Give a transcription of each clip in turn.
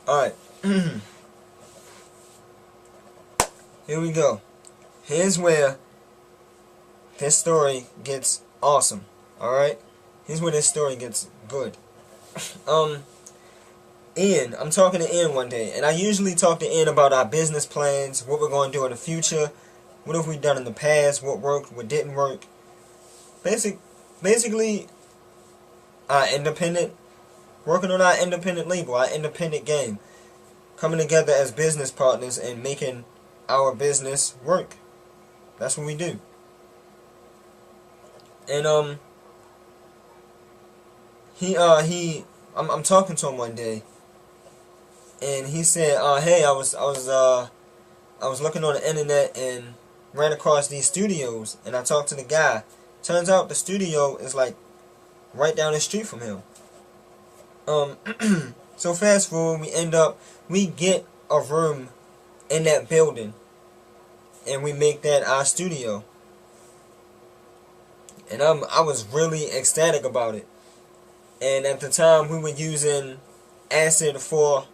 Alright. Here we go. Here's where this story gets awesome. Alright? Here's where this story gets good. Ian, I'm talking to Ian one day, and I usually talk to Ian about our business plans, what we're going to do in the future, what have we done in the past, what worked, what didn't work. Basically, working on our independent label, our independent game, coming together as business partners and making our business work. That's what we do. And I'm talking to him one day, and he said, hey, I was looking on the internet and ran across these studios, and I talked to the guy. Turns out the studio is like right down the street from him. So fast forward, we get a room in that building, and we make that our studio. And I was really ecstatic about it. And at the time, we were using Acid 4.0.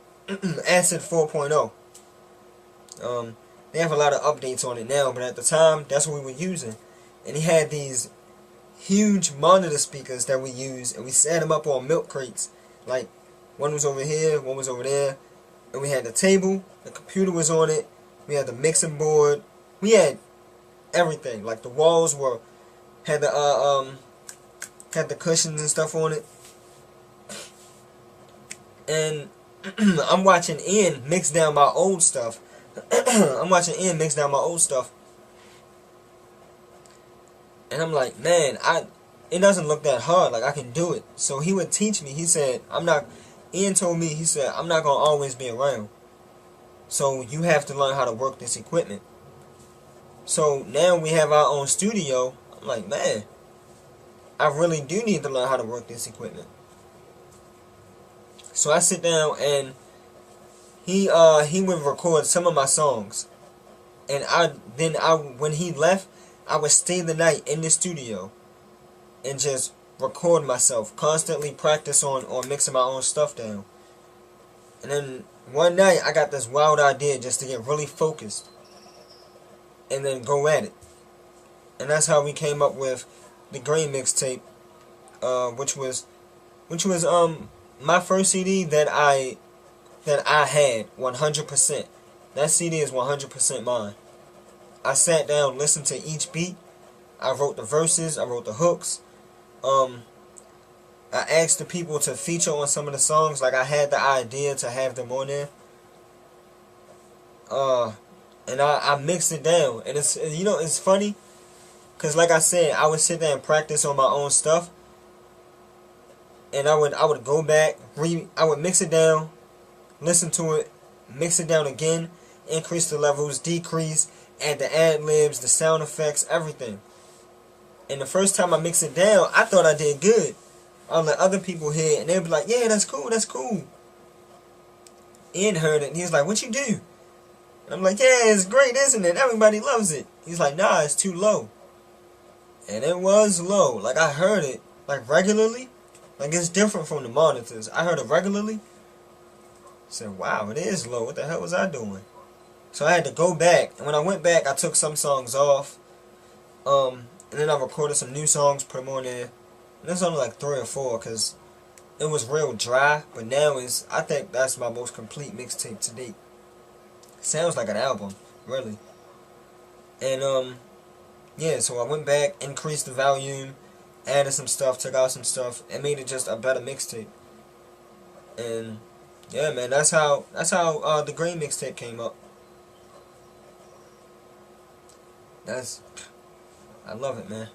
They have a lot of updates on it now, but at the time, that's what we were using. And he had these huge monitor speakers that we used, and we set them up on milk crates. Like, one was over here, one was over there. And we had the table, the computer was on it, we had the mixing board, we had everything. Like, the walls had the cushions and stuff on it. And I'm watching Ian mix down my old stuff. And I'm like, man, it doesn't look that hard. Like, I can do it. So he would teach me. He said, Ian told me, he said, I'm not going to always be around. So you have to learn how to work this equipment. So now we have our own studio. I'm like, man, I really do need to learn how to work this equipment. So I sit down, and he would record some of my songs. And when he left, I would stay the night in the studio and just record myself, constantly practice on mixing my own stuff down. And then one night I got this wild idea just to get really focused and then go at it. And that's how we came up with the Green Mixtape, which was my first CD that I had 100%. That CD is 100% mine. I sat down, listened to each beat. I wrote the verses, I wrote the hooks. I asked the people to feature on some of the songs. Like, I had the idea to have them on there. And I mixed it down. And it's funny, because like I said, I would sit there and practice on my own stuff. And I would go back, I would mix it down, listen to it, mix it down again, increase the levels, decrease, add the ad-libs, the sound effects, everything. And the first time I mixed it down, I thought I did good. I'll let other people hear it, and they'll be like, yeah, that's cool, that's cool. Ian heard it, and he was like, what you do? And I'm like, yeah, it's great, isn't it? Everybody loves it. He's like, nah, it's too low. And it was low. Like, I heard it, like, regularly. Like, it's different from the monitors. I heard it regularly. I said, wow, it is low. What the hell was I doing? So I had to go back. And when I went back, I took some songs off. And then I recorded some new songs, put them on there. And there's only like 3 or 4 because it was real dry. But now I think that's my most complete mixtape to date. Sounds like an album, really. And, yeah, so I went back, increased the volume, added some stuff, took out some stuff, and made it just a better mixtape. And yeah, man, that's how the Green Mixtape came up. I love it, man.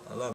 I love it.